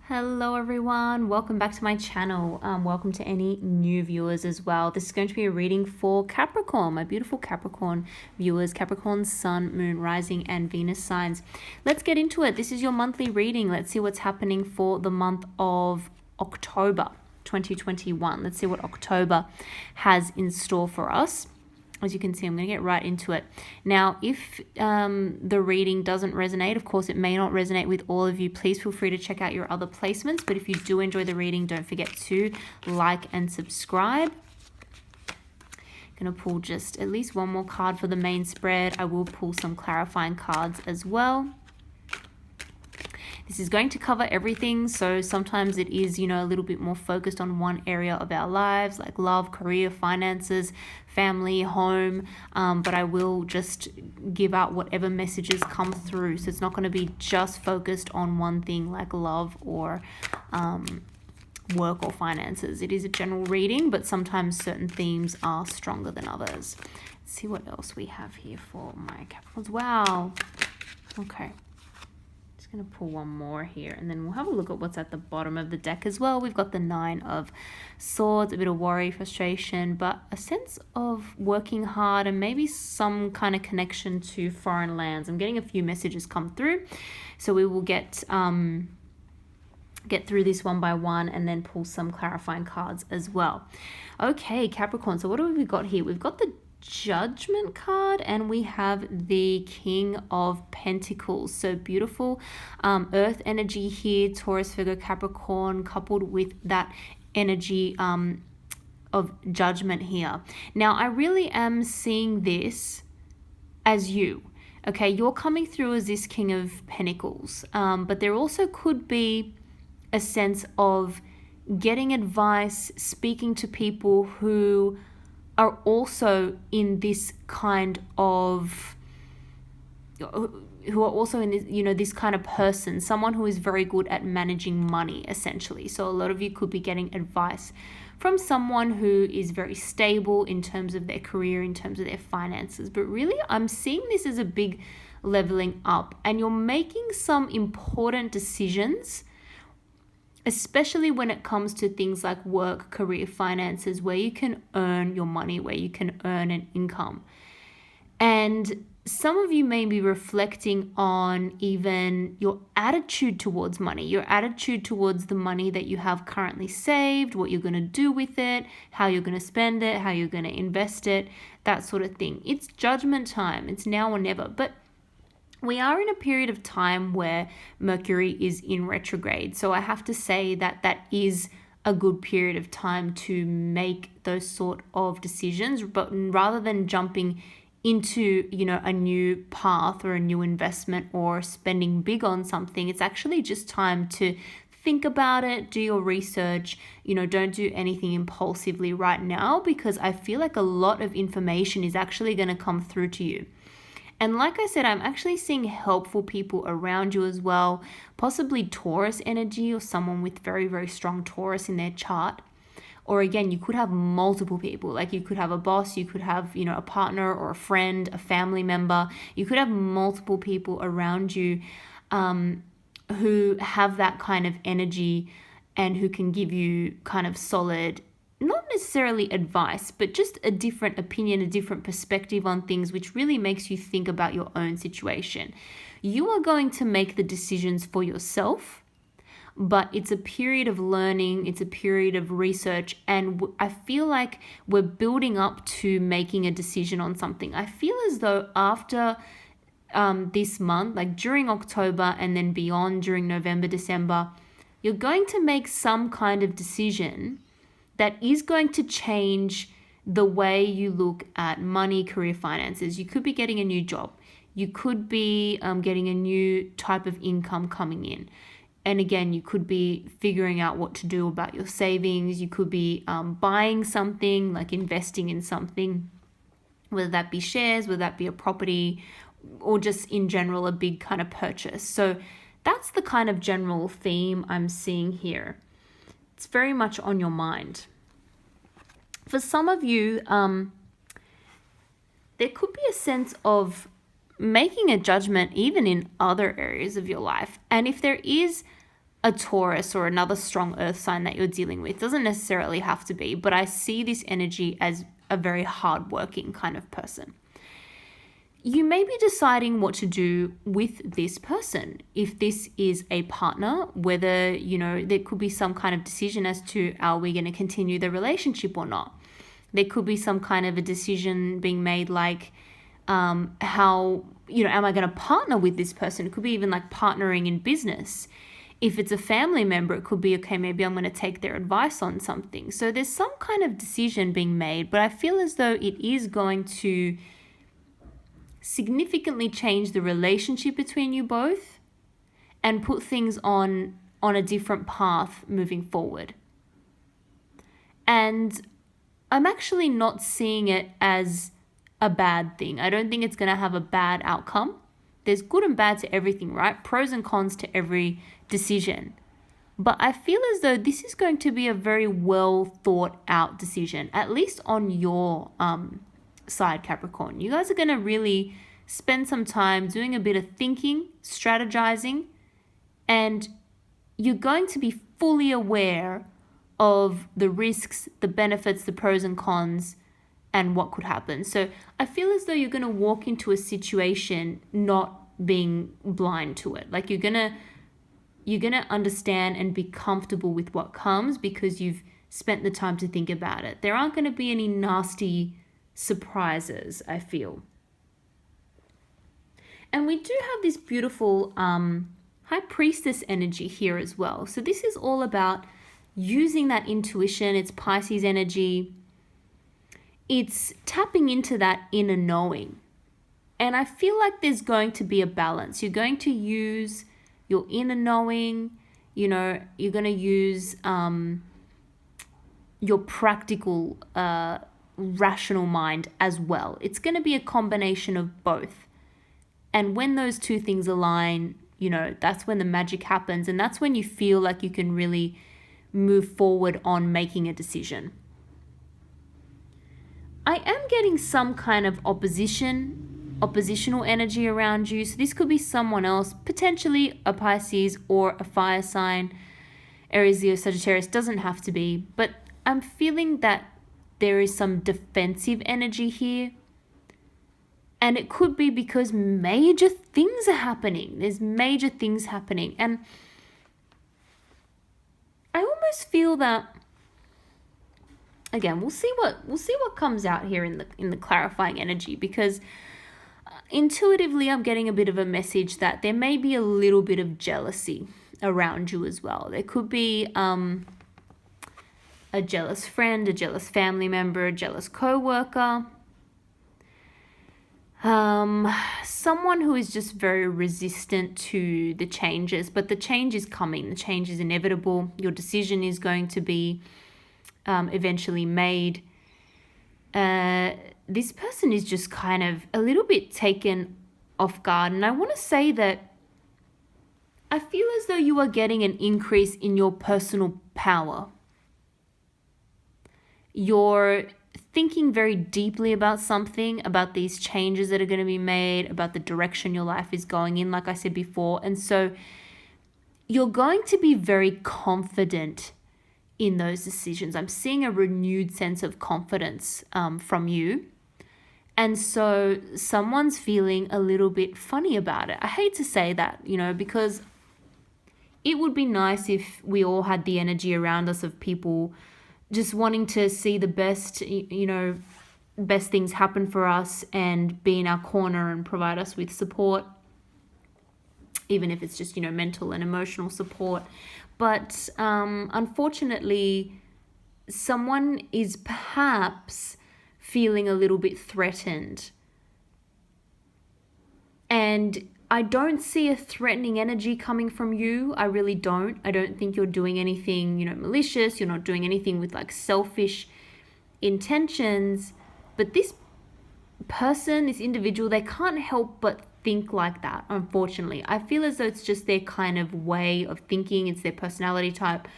Hello everyone, welcome back to my channel. Welcome to any new viewers as well. This is going to be a reading for Capricorn, my beautiful Capricorn viewers, Capricorn, Sun, Moon, Rising and Venus signs. Let's get into it. This is your monthly reading. Let's see what's happening for the month of October 2021. Let's see what October has in store for us. As you can see, I'm going to get right into it. Now, if the reading doesn't resonate, of course, it may not resonate with all of you. Please feel free to check out your other placements. But if you do enjoy the reading, don't forget to like and subscribe. I'm going to pull just at least one more card for the main spread. I will pull some clarifying cards as well. This is going to cover everything, so sometimes it is, a little bit more focused on one area of our lives, like love, career, finances, family, home, but I will just give out whatever messages come through, so it's not going to be just focused on one thing like love or work or finances. It is a general reading, but sometimes certain themes are stronger than others. Let's see what else we have here for my Capricorns. Wow. Okay. Going to pull one more here and then we'll have a look at what's at the bottom of the deck as well. We've got the Nine of Swords, a bit of worry, frustration, but a sense of working hard and maybe some kind of connection to foreign lands. I'm getting a few messages come through, so we will get through this one by one and then pull some clarifying cards as well. Okay, Capricorn, so what have we got here? We've got the Judgment card and we have the King of Pentacles. So beautiful earth energy here, Taurus, Virgo, Capricorn, coupled with that energy of judgment here. Now I really am seeing this as you. Okay, you're coming through as this King of Pentacles, but there also could be a sense of getting advice, speaking to people who are also in this kind of, who are also in this, this kind of person, someone who is very good at managing money, essentially. So a lot of you could be getting advice from someone who is very stable in terms of their career, in terms of their finances. But really, I'm seeing this as a big leveling up, and you're making some important decisions, especially when it comes to things like work, career, finances, where you can earn your money, where you can earn an income. And some of you may be reflecting on even your attitude towards money, your attitude towards the money that you have currently saved, what you're going to do with it, how you're going to spend it, how you're going to invest it, that sort of thing. It's judgment time. It's now or never. But we are in a period of time where Mercury is in retrograde. So I have to say that that is a good period of time to make those sort of decisions. But rather than jumping into, a new path or a new investment or spending big on something, it's actually just time to think about it, do your research, don't do anything impulsively right now, because I feel like a lot of information is actually going to come through to you. And like I said, I'm actually seeing helpful people around you as well, possibly Taurus energy or someone with very, very strong Taurus in their chart. Or again, you could have multiple people, like you could have a boss, you could have, a partner or a friend, a family member. You could have multiple people around you who have that kind of energy and who can give you kind of solid, not necessarily advice, but just a different opinion, a different perspective on things, which really makes you think about your own situation. You are going to make the decisions for yourself, but it's a period of learning, it's a period of research, and I feel like we're building up to making a decision on something. I feel as though after this month, like during October and then beyond during November, December, you're going to make some kind of decision that is going to change the way you look at money, career, finances. You could be getting a new job. You could be getting a new type of income coming in. And again, you could be figuring out what to do about your savings. You could be buying something, like investing in something, whether that be shares, whether that be a property, or just in general, a big kind of purchase. So that's the kind of general theme I'm seeing here. It's very much on your mind. For some of you, there could be a sense of making a judgment even in other areas of your life. And if there is a Taurus or another strong earth sign that you're dealing with. It doesn't necessarily have to be, but I see this energy as a very hardworking kind of person. You may be deciding what to do with this person. If this is a partner, whether, you know, there could be some kind of decision as to, are we going to continue the relationship or not? There could be some kind of a decision being made, like, how, you know, am I going to partner with this person? It could be even like partnering in business. If it's a family member, it could be, okay, maybe I'm going to take their advice on something. So there's some kind of decision being made, but I feel as though it is going to significantly change the relationship between you both and put things on a different path moving forward. And I'm actually not seeing it as a bad thing. I don't think it's going to have a bad outcome. There's good and bad to everything, right? Pros and cons to every decision. But I feel as though this is going to be a very well thought out decision, at least on your side, Capricorn. You guys are going to really spend some time doing a bit of thinking, strategizing, and you're going to be fully aware of the risks, the benefits, the pros and cons, and what could happen. So I feel as though you're going to walk into a situation not being blind to it. Like you're going to understand and be comfortable with what comes because you've spent the time to think about it. There aren't going to be any nasty surprises, I feel. And we do have this beautiful High Priestess energy here as well. So this is all about using that intuition. It's Pisces energy. It's tapping into that inner knowing. And I feel like there's going to be a balance. You're going to use your inner knowing, you know, you're going to use your practical, rational mind as well. It's going to be a combination of both. And when those two things align, you know, that's when the magic happens. And that's when you feel like you can really move forward on making a decision. I am getting some kind of oppositional energy around you. So this could be someone else, potentially a Pisces or a fire sign. Aries, Leo, Sagittarius, doesn't have to be. But I'm feeling that there is some defensive energy here. And it could be because major things are happening. There's major things happening. And I almost feel that, again, we'll see what comes out here in the clarifying energy, because intuitively I'm getting a bit of a message that there may be a little bit of jealousy around you as well. There could be a jealous friend, a jealous family member, a jealous co-worker, someone who is just very resistant to the changes, but the change is coming. The change is inevitable. Your decision is going to be eventually made. This person is just kind of a little bit taken off guard. And I want to say that I feel as though you are getting an increase in your personal power. You're thinking very deeply about something, about these changes that are going to be made, about the direction your life is going in, like I said before. And so you're going to be very confident in those decisions. I'm seeing a renewed sense of confidence from you. And so someone's feeling a little bit funny about it. I hate to say that, you know, because it would be nice if we all had the energy around us of people just wanting to see the best, you know, best things happen for us and be in our corner and provide us with support, even if it's just, you know, mental and emotional support. But unfortunately, someone is perhaps feeling a little bit threatened. And I don't see a threatening energy coming from you. I really don't. I don't think you're doing anything, you know, malicious. You're not doing anything with like selfish intentions. But this person, this individual, they can't help but think like that, unfortunately. I feel as though it's just their kind of way of thinking. It's their personality type.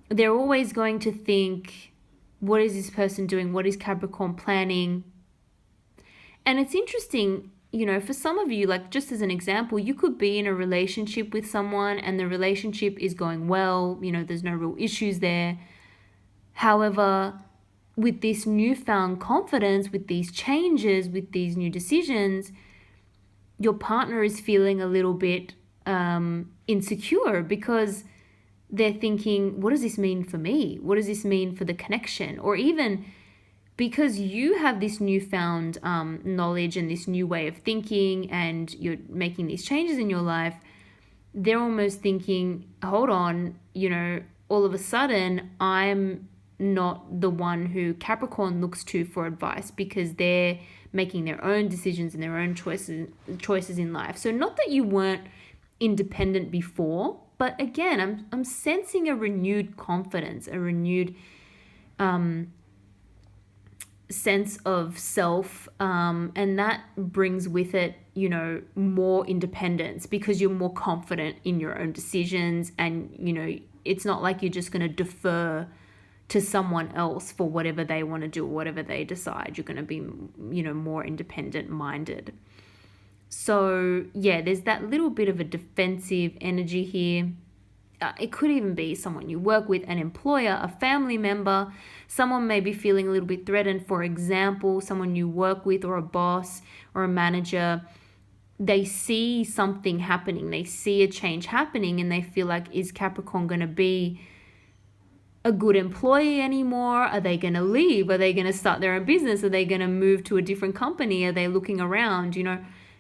They're always going to think, what is this person doing? What is Capricorn planning? And it's interesting. for some of you, like just as an example, you could be in a relationship with someone and the relationship is going well, there's no real issues there. However, with this newfound confidence, with these changes, with these new decisions, your partner is feeling a little bit insecure because they're thinking, what does this mean for me? What does this mean for the connection? Or even because you have this newfound knowledge and this new way of thinking and you're making these changes in your life, they're almost thinking, hold on, all of a sudden I'm not the one who Capricorn looks to for advice because they're making their own decisions and their own choices in life. So not that you weren't independent before, but again, I'm sensing a renewed confidence, a renewed sense of self, and that brings with it, more independence because you're more confident in your own decisions, and it's not like you're just going to defer to someone else for whatever they want to do or whatever they decide. You're going to be, more independent minded. So yeah, there's that little bit of a defensive energy here. It could even be someone you work with, an employer, a family member. Someone may be feeling a little bit threatened. For example, someone you work with or a boss or a manager, they see something happening. They see a change happening and they feel like, is Capricorn going to be a good employee anymore? Are they going to leave? Are they going to start their own business? Are they going to move to a different company? Are they looking around?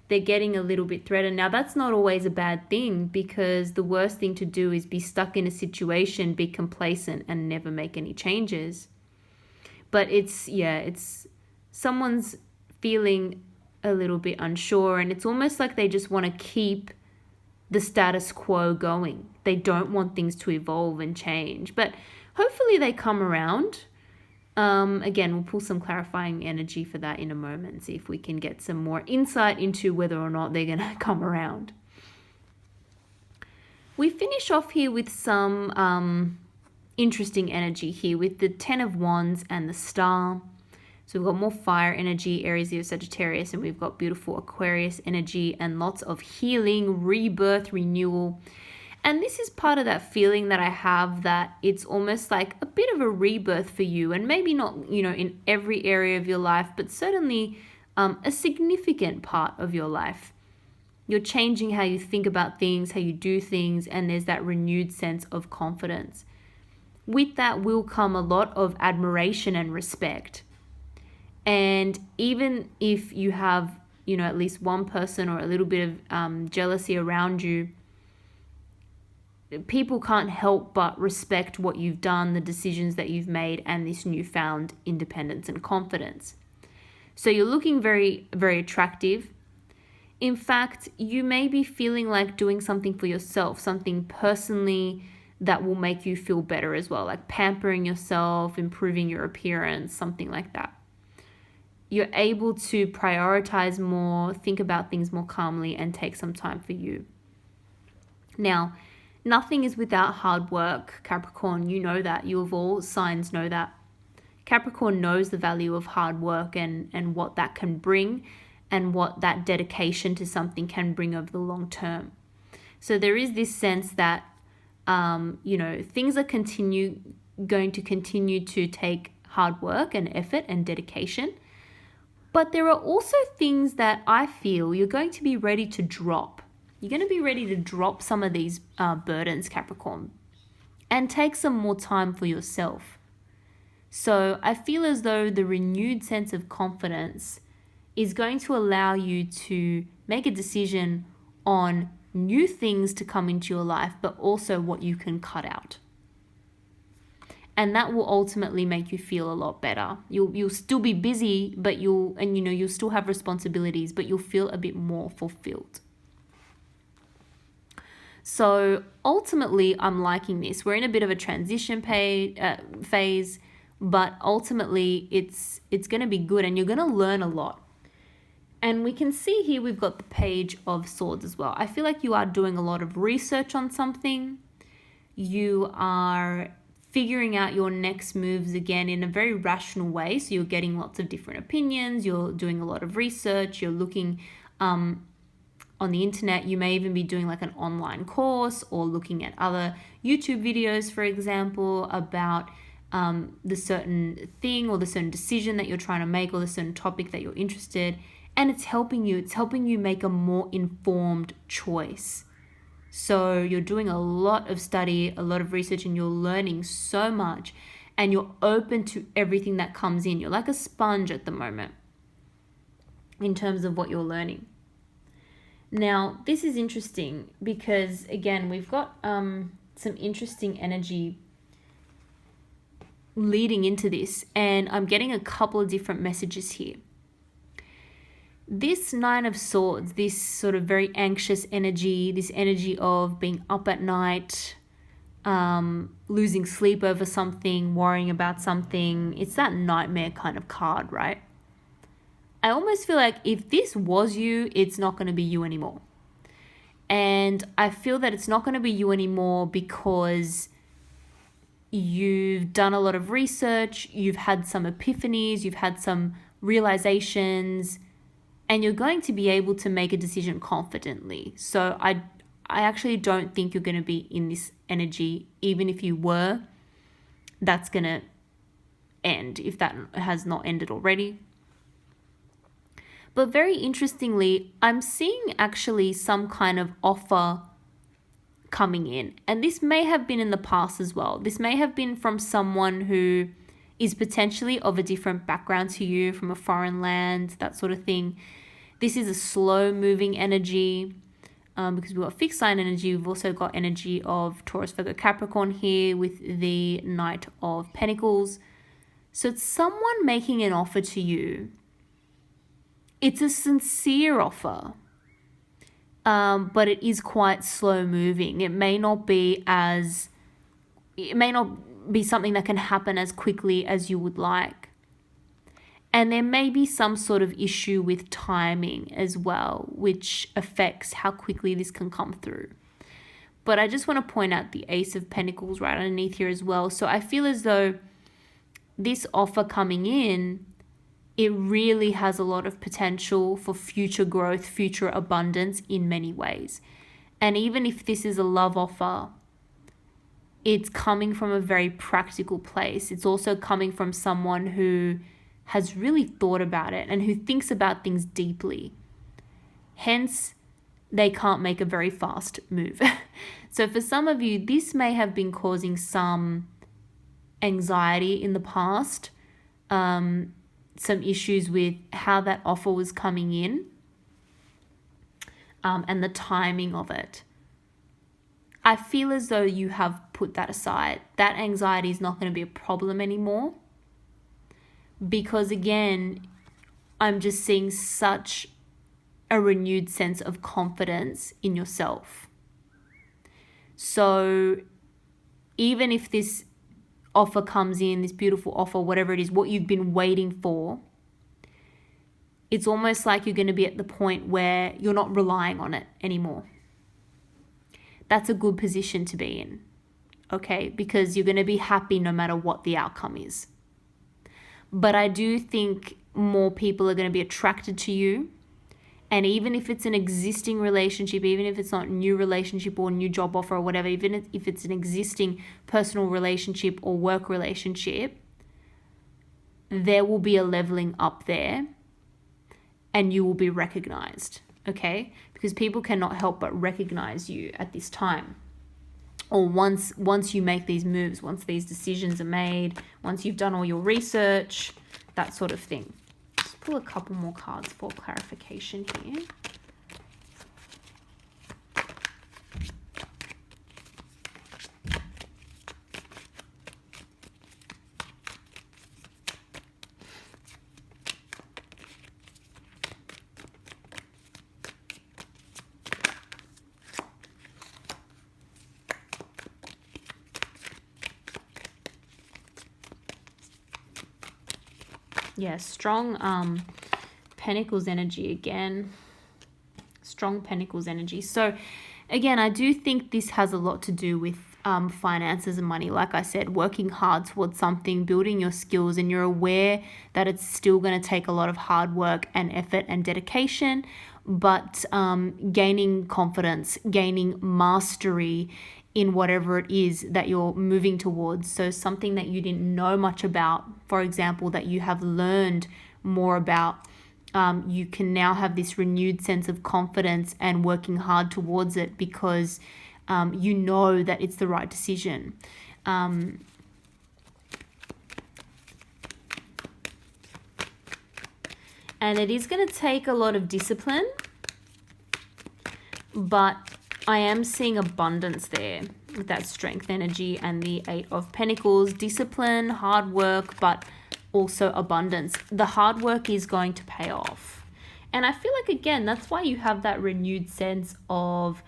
They're getting a little bit threatened. Now, that's not always a bad thing because the worst thing to do is be stuck in a situation, be complacent and never make any changes. But it's someone's feeling a little bit unsure and it's almost like they just want to keep the status quo going. They don't want things to evolve and change, but hopefully they come around. Again, we'll pull some clarifying energy for that in a moment and see if we can get some more insight into whether or not they're going to come around. We finish off here with some interesting energy here with the 10 of Wands and the Star. So we've got more fire energy, Aries, Leo, Sagittarius, and we've got beautiful Aquarius energy and lots of healing, rebirth, renewal. And this is part of that feeling that I have that it's almost like a bit of a rebirth for you, and maybe not, in every area of your life, but certainly a significant part of your life. You're changing how you think about things, how you do things, and there's that renewed sense of confidence. With that will come a lot of admiration and respect. And even if you have, at least one person or a little bit of jealousy around you, people can't help but respect what you've done, the decisions that you've made, and this newfound independence and confidence. So you're looking very, very attractive. In fact, you may be feeling like doing something for yourself, something personally that will make you feel better as well, like pampering yourself, improving your appearance, something like that. You're able to prioritize more, think about things more calmly, and take some time for you. Now, nothing is without hard work, Capricorn. You know that. You of all signs know that. Capricorn knows the value of hard work and what that can bring and what that dedication to something can bring over the long term. So there is this sense that, things are going to continue to take hard work and effort and dedication. But there are also things that I feel you're going to be ready to drop. You're going to be ready to drop some of these burdens, Capricorn, and take some more time for yourself. So I feel as though the renewed sense of confidence is going to allow you to make a decision on new things to come into your life, but also what you can cut out. And that will ultimately make you feel a lot better. You'll still be busy, but you'll still have responsibilities, but you'll feel a bit more fulfilled. So ultimately, I'm liking this. We're in a bit of a transition phase, but ultimately it's going to be good and you're going to learn a lot. And we can see here we've got the Page of Swords as well. I feel like you are doing a lot of research on something. You are figuring out your next moves again in a very rational way. So you're getting lots of different opinions. You're doing a lot of research. You're looking on the internet. You may even be doing like an online course or looking at other YouTube videos, for example, about the certain thing or the certain decision that you're trying to make or the certain topic that you're interested. And it's helping you make a more informed choice. So you're doing a lot of study, a lot of research, and you're learning so much, and you're open to everything that comes in. You're like a sponge at the moment in terms of what you're learning. Now, this is interesting because, again, we've got some interesting energy leading into this, and I'm getting a couple of different messages here. This Nine of Swords, this sort of very anxious energy, this energy of being up at night, losing sleep over something, worrying about something, it's that nightmare kind of card, right? I almost feel like if this was you, it's not going to be you anymore. And I feel that it's not going to be you anymore because you've done a lot of research, you've had some epiphanies, you've had some realizations, and you're going to be able to make a decision confidently. So I actually don't think you're going to be in this energy. Even if you were, that's going to end if that has not ended already. But very interestingly, I'm seeing actually some kind of offer coming in. And this may have been in the past as well. This may have been from someone who is potentially of a different background to you, from a foreign land, that sort of thing. This is a slow moving energy because we've got fixed sign energy. We've also got energy of Taurus, Virgo, Capricorn here with the Knight of Pentacles. So it's someone making an offer to you. It's a sincere offer, but it is quite slow moving. It may not be something that can happen as quickly as you would like. And there may be some sort of issue with timing as well, which affects how quickly this can come through. But I just want to point out the Ace of Pentacles right underneath here as well. So I feel as though this offer coming in, it really has a lot of potential for future growth, future abundance in many ways. And even if this is a love offer, it's coming from a very practical place. It's also coming from someone who has really thought about it and who thinks about things deeply. Hence, they can't make a very fast move. So for some of you, this may have been causing some anxiety in the past, some issues with how that offer was coming in, and the timing of it. I feel as though you have put that aside. That anxiety is not going to be a problem anymore. Because again, I'm just seeing such a renewed sense of confidence in yourself. So even if this offer comes in, this beautiful offer, whatever it is, what you've been waiting for, it's almost like you're going to be at the point where you're not relying on it anymore. That's a good position to be in, okay? Because you're going to be happy no matter what the outcome is. But I do think more people are going to be attracted to you. And even if it's an existing relationship, even if it's not a new relationship or new job offer or whatever, even if it's an existing personal relationship or work relationship, there will be a leveling up there and you will be recognized, okay? Because people cannot help but recognize you at this time. Or once you make these moves, once these decisions are made, once you've done all your research, that sort of thing. Just pull a couple more cards for clarification here. Yeah, strong Pentacles energy again. Strong Pentacles energy. So again, I do think this has a lot to do with finances and money. Like I said, working hard towards something, building your skills, and you're aware that it's still going to take a lot of hard work and effort and dedication, but gaining confidence, gaining mastery in whatever it is that you're moving towards. So something that you didn't know much about, for example, that you have learned more about, you can now have this renewed sense of confidence and working hard towards it because you know that it's the right decision. And it is going to take a lot of discipline, but I am seeing abundance there with that strength energy and the 8 of Pentacles. Discipline, hard work, but also abundance. The hard work is going to pay off. And I feel like, again, that's why you have that renewed sense of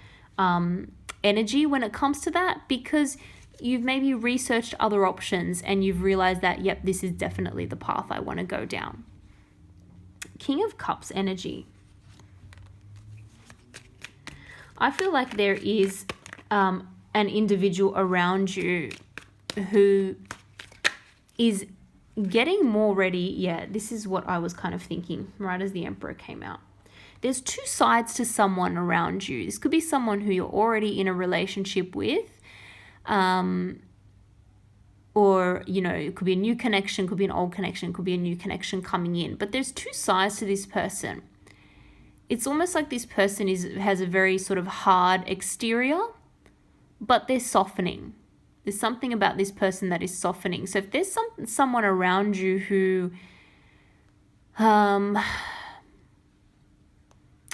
energy when it comes to that, because you've maybe researched other options and you've realized that, yep, this is definitely the path I want to go down. King of Cups energy. I feel like there is an individual around you who is getting more ready. Yeah, this is what I was kind of thinking right as the Emperor came out. There's two sides to someone around you. This could be someone who you're already in a relationship with, or, you know, it could be a new connection, could be an old connection, could be a new connection coming in. But there's two sides to this person. It's almost like this person has a very sort of hard exterior, but they're softening. There's something about this person that is softening. So if there's someone around you who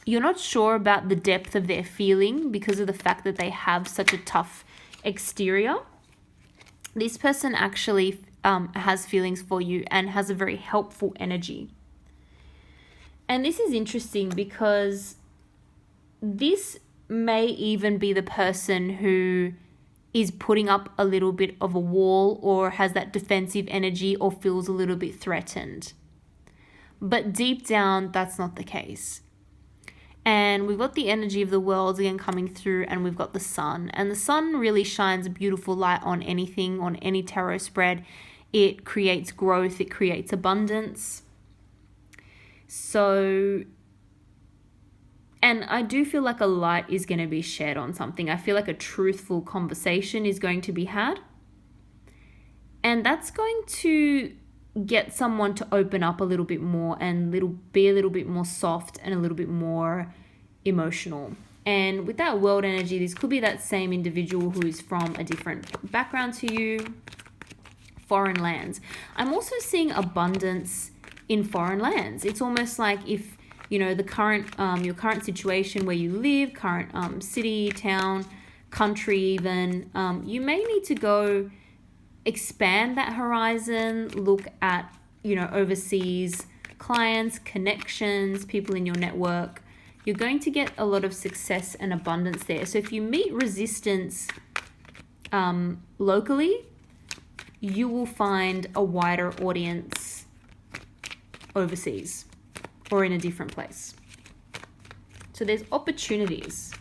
you're not sure about the depth of their feeling because of the fact that they have such a tough exterior, this person actually has feelings for you and has a very helpful energy. And this is interesting because this may even be the person who is putting up a little bit of a wall or has that defensive energy or feels a little bit threatened. But deep down, that's not the case. And we've got the energy of the worlds again coming through, and we've got the sun. And the sun really shines a beautiful light on anything, on any tarot spread. It creates growth, it creates abundance. So, and I do feel like a light is going to be shed on something. I feel like a truthful conversation is going to be had. And that's going to get someone to open up a little bit more and be a little bit more soft and a little bit more emotional. And with that world energy, this could be that same individual who is from a different background to you, foreign lands. I'm also seeing abundance in foreign lands. It's almost like if, you know, the current, your current situation where you live, current city, town, country even, you may need to go expand that horizon, look at, you know, overseas clients, connections, people in your network. You're going to get a lot of success and abundance there. So if you meet resistance locally, you will find a wider audience overseas or in a different place. So there's opportunities.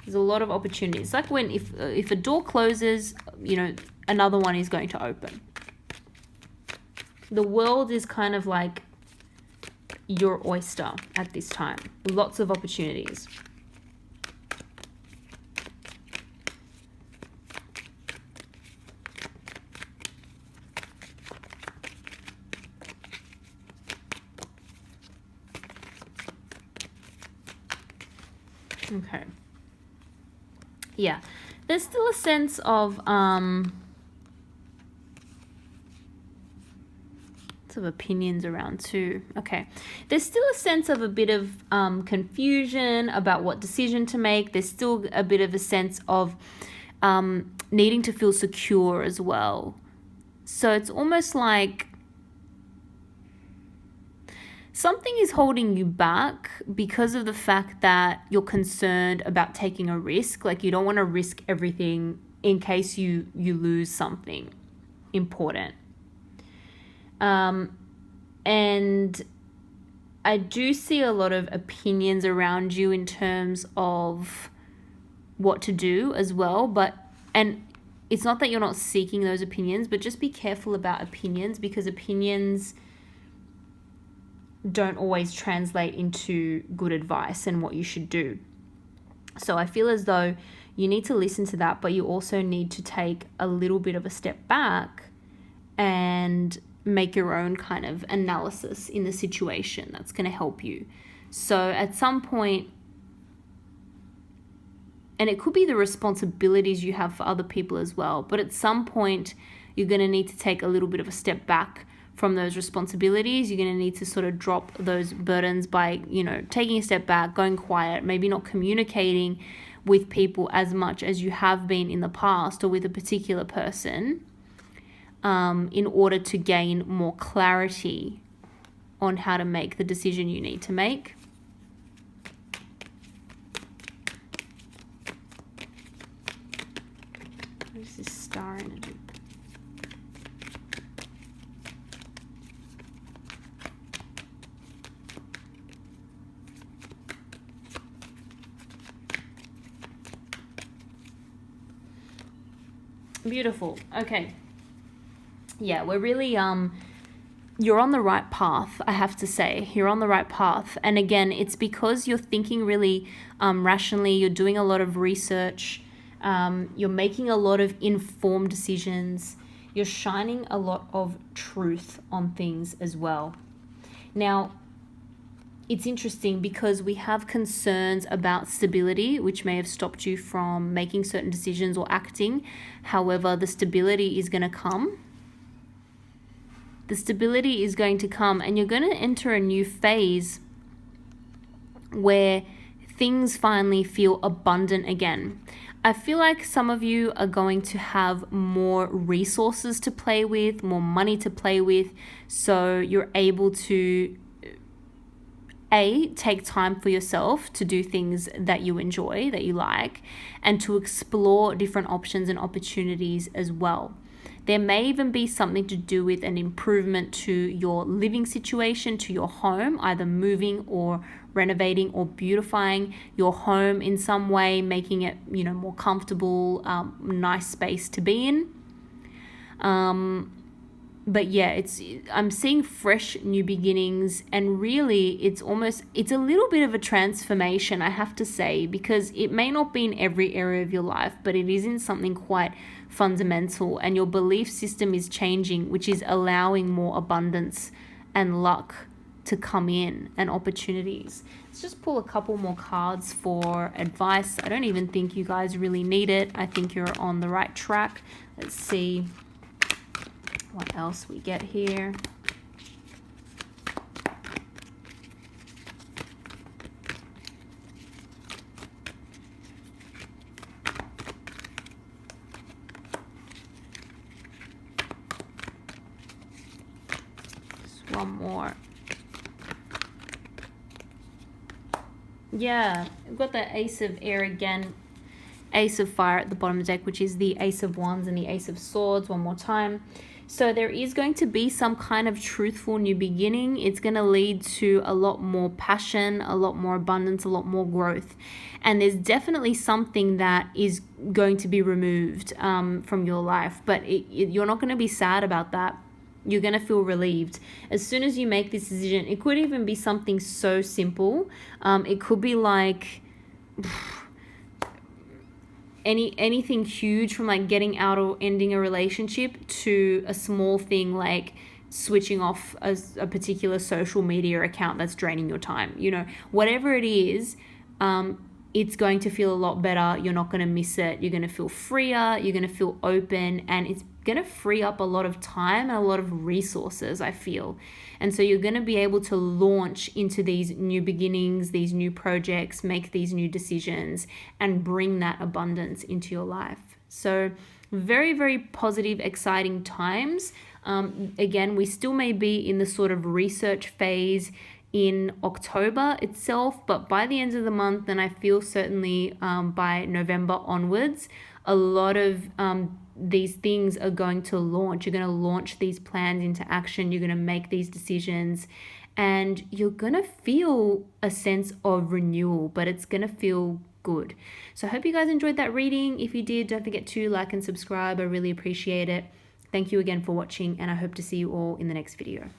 There's a lot of opportunities. Like when if a door closes, you know, another one is going to open. The world is kind of like your oyster at this time. Lots of opportunities. Okay. Yeah. There's still a sense of opinions around too. Okay. There's still a sense of a bit of confusion about what decision to make. There's still a bit of a sense of needing to feel secure as well. So it's almost like something is holding you back because of the fact that you're concerned about taking a risk. Like you don't want to risk everything in case you lose something important. And I do see a lot of opinions around you in terms of what to do as well. And it's not that you're not seeking those opinions, but just be careful about opinions, because opinions don't always translate into good advice and what you should do. So I feel as though you need to listen to that, but you also need to take a little bit of a step back and make your own kind of analysis in the situation that's going to help you. So at some point, and it could be the responsibilities you have for other people as well, but at some point you're going to need to take a little bit of a step back from those responsibilities. You're going to need to sort of drop those burdens by, taking a step back, going quiet, maybe not communicating with people as much as you have been in the past or with a particular person, in order to gain more clarity on how to make the decision you need to make. What is this star energy? Beautiful. Okay. Yeah, we're really, you're on the right path, I have to say. You're on the right path. And again, it's because you're thinking really rationally, you're doing a lot of research, you're making a lot of informed decisions, you're shining a lot of truth on things as well. Now, it's interesting because we have concerns about stability, which may have stopped you from making certain decisions or acting. However, the stability is going to come. The stability is going to come, and you're going to enter a new phase where things finally feel abundant again. I feel like some of you are going to have more resources to play with, more money to play with, so you're able to take time for yourself to do things that you enjoy, that you like, and to explore different options and opportunities as well. There may even be something to do with an improvement to your living situation, to your home, either moving or renovating or beautifying your home in some way, making it, more comfortable, nice space to be in. But yeah, I'm seeing fresh new beginnings, and really it's a little bit of a transformation, I have to say, because it may not be in every area of your life, but it is in something quite fundamental, and your belief system is changing, which is allowing more abundance and luck to come in and opportunities. Let's just pull a couple more cards for advice. I don't even think you guys really need it. I think you're on the right track. Let's see what else we get here. Just one more. Yeah, we've got the Ace of Air again. Ace of Fire at the bottom of the deck, which is the Ace of Wands and the Ace of Swords one more time. So there is going to be some kind of truthful new beginning. It's going to lead to a lot more passion, a lot more abundance, a lot more growth. And there's definitely something that is going to be removed from your life. But you're not going to be sad about that. You're going to feel relieved. As soon as you make this decision, it could even be something so simple. It could be like anything huge, from like getting out or ending a relationship to a small thing like switching off a particular social media account that's draining your time. Whatever it is, it's going to feel a lot better. You're not going to miss it. You're going to feel freer. You're going to feel open, and it's going to free up a lot of time and a lot of resources, I feel. And so you're going to be able to launch into these new beginnings, these new projects, make these new decisions, and bring that abundance into your life. So very, very positive, exciting times. Again, we still may be in the sort of research phase in October itself, but by the end of the month, and I feel certainly by November onwards, a lot of these things are going to launch. You're going to launch these plans into action. You're going to make these decisions, and you're going to feel a sense of renewal, but it's going to feel good. So I hope you guys enjoyed that reading. If you did, don't forget to like and subscribe. I really appreciate it. Thank you again for watching, and I hope to see you all in the next video.